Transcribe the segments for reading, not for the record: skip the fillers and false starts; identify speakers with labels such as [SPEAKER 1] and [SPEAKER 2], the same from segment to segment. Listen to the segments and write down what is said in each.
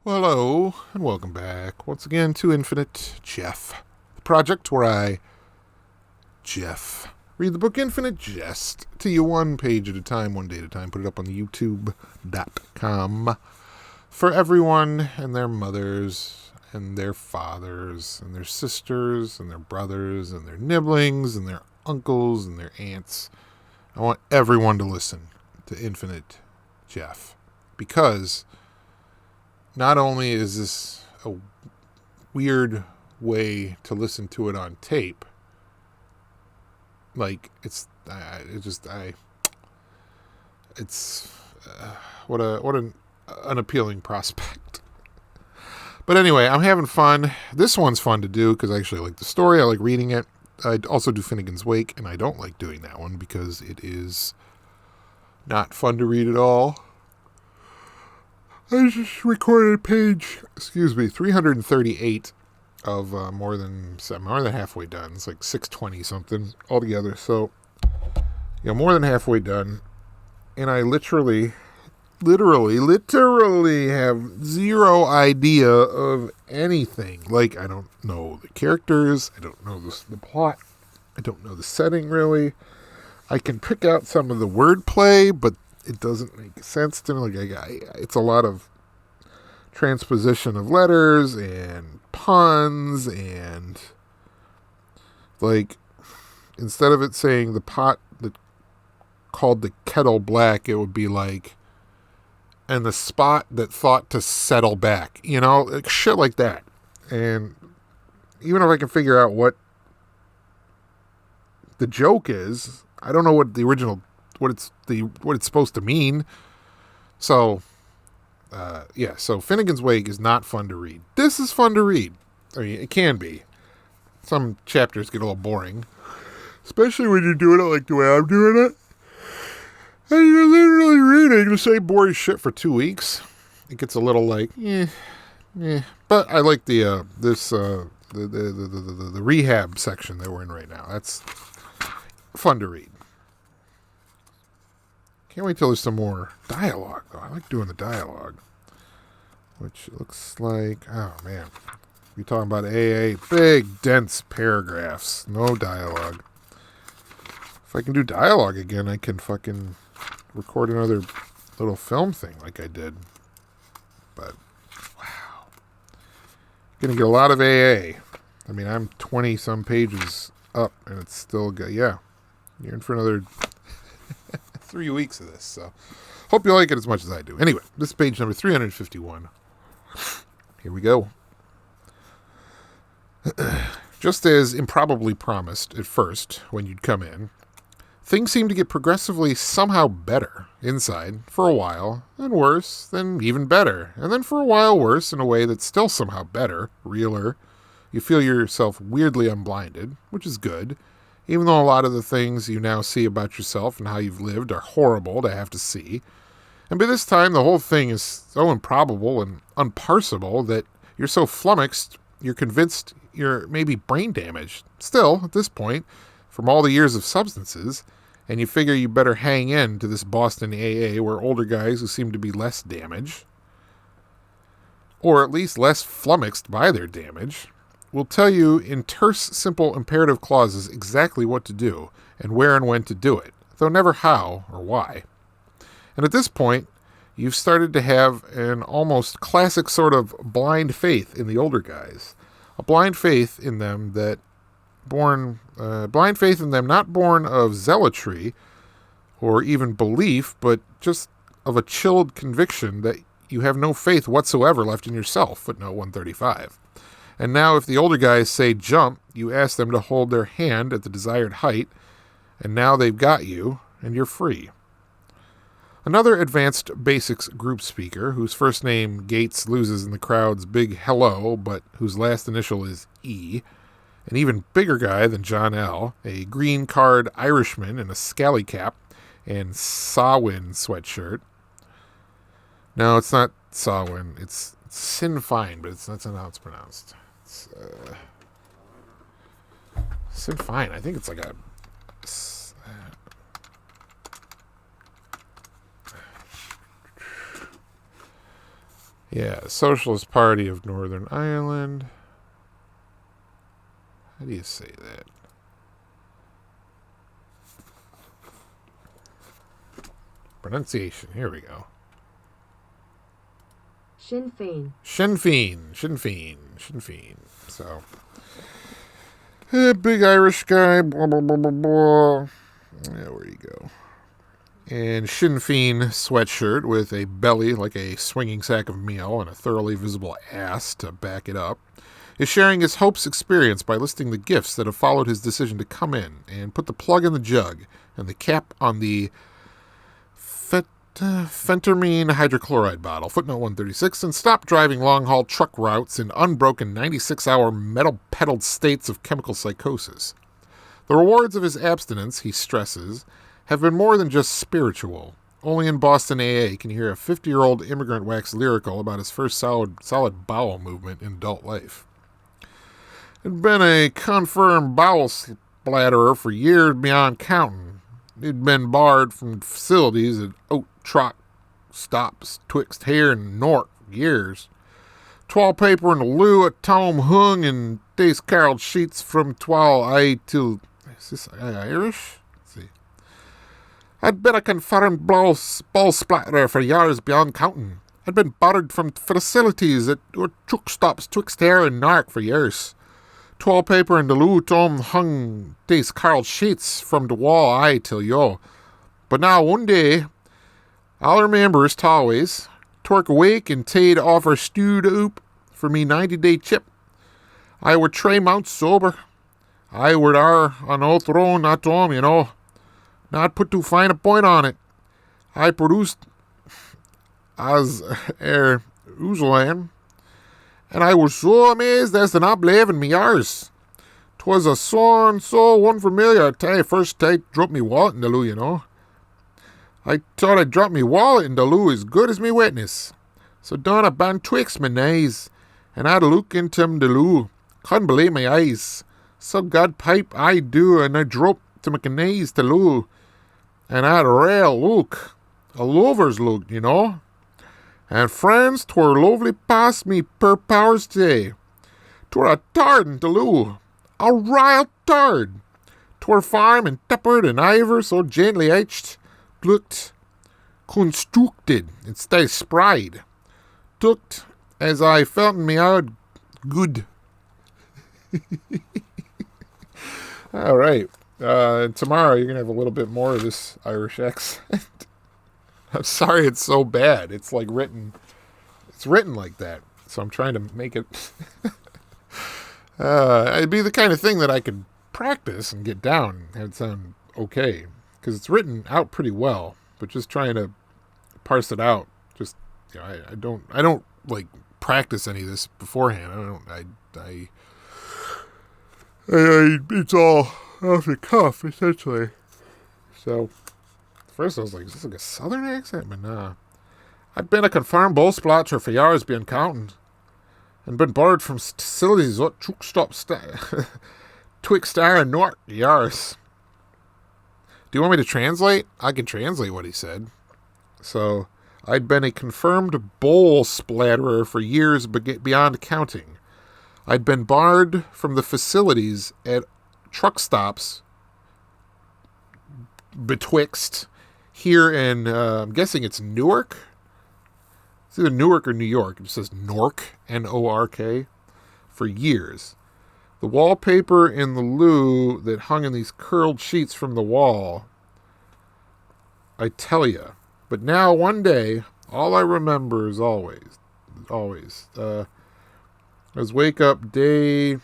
[SPEAKER 1] Well, hello, and welcome back once again to Infinite Jeff, the project where I, Jeff, read the book Infinite Jest to you one page at a time, one day at a time, put it up on the YouTube.com for everyone and their mothers and their fathers and their sisters and their brothers and their nibblings and their uncles and their aunts. I want everyone to listen to Infinite Jeff because not only is this a weird way to listen to it on tape, like it's what an unappealing prospect. But anyway, I'm having fun. This one's fun to do because I actually like the story. I like reading it. I also do Finnegan's Wake, and I don't like doing that one because it is not fun to read at all. I just recorded page, 338 of more than halfway done. It's like 620 something altogether. So, more than halfway done. And I literally have zero idea of anything. Like, I don't know the characters. I don't know the plot. I don't know the setting, really. I can pick out some of the wordplay, but it doesn't make sense to me. Like, it's a lot of transposition of letters and puns, and like, instead of it saying the pot that called the kettle black, it would be like, and the spot that thought to settle back, like shit like that. And even if I can figure out what the joke is, I don't know what the original, what it's supposed to mean. So, so Finnegan's Wake is not fun to read. This is fun to read. I mean, it can be. Some chapters get a little boring, especially when you're doing it like the way I'm doing it. And you're literally reading the same boring shit for 2 weeks. It gets a little like, But I like the rehab section that we're in right now. That's fun to read. Can't wait till there's some more dialogue, though. I like doing the dialogue. Which looks like, oh, man. We're talking about AA. Big, dense paragraphs. No dialogue. If I can do dialogue again, I can fucking record another little film thing like I did. But, wow. Gonna get a lot of AA. I mean, I'm 20-some pages up, and it's still good. Yeah. You're in for another 3 weeks of this, so hope you like it as much as I do. Anyway, this is page number 351. Here we go. Just as improbably promised at first when you'd come in, things seemed to get progressively somehow better inside for a while, then worse, then even better, and then for a while worse in a way that's still somehow better, realer. You feel yourself weirdly unblinded, which is good, even though a lot of the things you now see about yourself and how you've lived are horrible to have to see. And by this time, the whole thing is so improbable and unparsable that you're so flummoxed, you're convinced you're maybe brain damaged. Still, at this point, from all the years of substances, and you figure you better hang in to this Boston AA where older guys who seem to be less damaged, or at least less flummoxed by their damage, will tell you in terse, simple, imperative clauses exactly what to do and where and when to do it, though never how or why. And at this point, you've started to have an almost classic sort of blind faith in the older guys. A blind faith in them not born of zealotry or even belief, but just of a chilled conviction that you have no faith whatsoever left in yourself, footnote 135. And now if the older guys say jump, you ask them to hold their hand at the desired height, and now they've got you, and you're free. Another advanced basics group speaker, whose first name Gates loses in the crowd's big hello, but whose last initial is E, an even bigger guy than John L., a green card Irishman in a scally cap and Samhain sweatshirt. No, it's not Samhain, it's Sinn Fein, but that's not how it's pronounced. It's Sinn Fein. I think it's like a Yeah, Socialist Party of Northern Ireland. How do you say that? Pronunciation. Here we go.
[SPEAKER 2] Sinn Féin.
[SPEAKER 1] Sinn Féin. Sinn Féin. Sinn Féin. So, big Irish guy. Blah, blah, blah, blah, blah. Yeah, where you go? And Sinn Féin sweatshirt with a belly like a swinging sack of meal and a thoroughly visible ass to back it up, is sharing his Hope's experience by listing the gifts that have followed his decision to come in and put the plug in the jug and the cap on the phentermine hydrochloride bottle, footnote 136, and stop driving long-haul truck routes in unbroken 96-hour metal-pedaled states of chemical psychosis. The rewards of his abstinence, he stresses, have been more than just spiritual. Only in Boston AA can you hear a 50-year-old immigrant wax lyrical about his first solid bowel movement in adult life. He'd been a confirmed bowel splatterer for years beyond counting. He'd been barred from facilities at Oat Truck Stops twixt here and North for years. Wallpaper in the loo at Tom hung and days caroled sheets from twal I till... Is this Irish? I'd been a confirmed ball splatterer for years beyond counting. I'd been barred from facilities at truck stops twixt here and Nark for years. Wallpaper in the loo Tom hung these carled sheets from the wall I till yo. But now one day, I'll remember as always, twerk awake and ta'd offer stewed oop for me 90-day chip. I were 3 months sober. I were there on old throne at home, you know. Not put too fine a point on it. I produced as Usulan, and I was so amazed as to not believe in me ears. 'Twas a so unfamiliar till I first dropped me wallet in the loo, you know. I thought I'd drop me wallet in the loo as good as me witness. So done I band twixt my knees, and I'd look into the loo. Couldn't believe my eyes. So God pipe I do, and I dropped to my knees to loo. And I'd a real look, a lover's look, you know. And friends, 'twere lovely past me per powers day. 'Twere a tard in the loo, a real tard. 'Twere fine and tempered and iver so gently etched, looked constructed instead sprayed. Tooked as I felt in me out good. All right. Tomorrow you're going to have a little bit more of this Irish accent. I'm sorry it's so bad. It's like it's written like that. So I'm trying to make it, it'd be the kind of thing that I could practice and get down and have it sound okay. Because it's written out pretty well, but just trying to parse it out. Just, you know, I don't like practice any of this beforehand. It's all off the cuff, essentially. So, first I was like, is this like a southern accent? But nah. I've been a confirmed bull splatter for years beyond counting. And been barred from facilities at truck stops twixt there and north years. Do you want me to translate? I can translate what he said. So, I'd been a confirmed bowl splatterer for years beyond counting. I'd been barred from the facilities at truck stops betwixt here in, I'm guessing it's Newark. It's either Newark or New York. It says Nork, N-O-R-K, for years. The wallpaper in the loo that hung in these curled sheets from the wall, I tell ya. But now, one day, all I remember is always, was wake up day, let's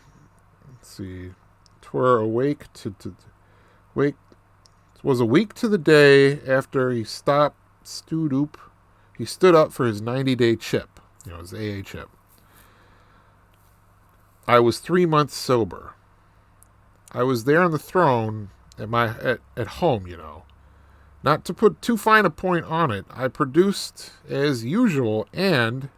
[SPEAKER 1] see, 'twere awake wake, was a week to the day after he stood up for his 90-day chip, you know, his AA chip. I was 3 months sober. I was there on the throne at home, you know. Not to put too fine a point on it, I produced as usual, and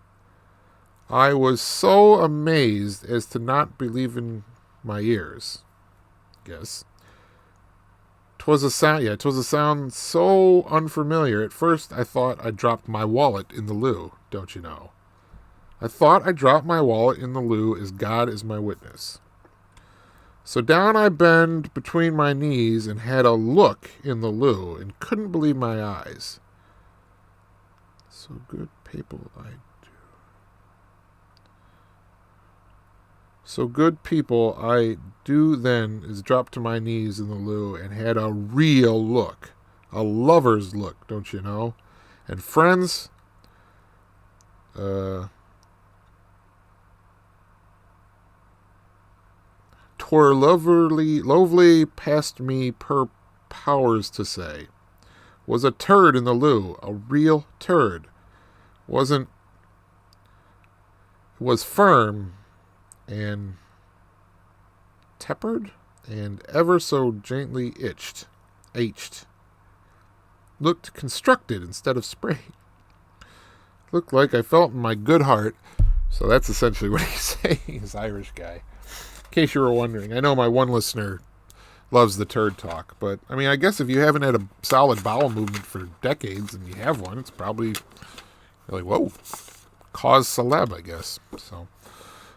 [SPEAKER 1] I was so amazed as to not believe in my ears. Guess. 'Twas a sound so unfamiliar. At first I thought I dropped my wallet in the loo, don't you know. I thought I dropped my wallet in the loo, as God is my witness. So down I bend between my knees and had a look in the loo and couldn't believe my eyes. So good people I do. So good people I do then is drop to my knees in the loo and had a real look. A lover's look, don't you know? And friends, 'twere lovely past me per powers to say. Was a turd in the loo, a real turd. Was firm and teppered and ever so gently ached. Looked constructed instead of sprayed. Looked like I felt in my good heart. So that's essentially what he's saying, this Irish guy. In case you were wondering, I know my one listener loves the turd talk, but I mean, I guess if you haven't had a solid bowel movement for decades and you have one, it's probably like, whoa, cause celeb, I guess. So,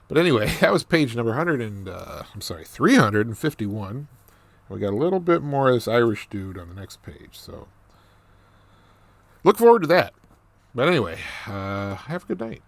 [SPEAKER 1] but anyway, that was page number 351. We got a little bit more of this Irish dude on the next page, so look forward to that. But anyway, have a good night.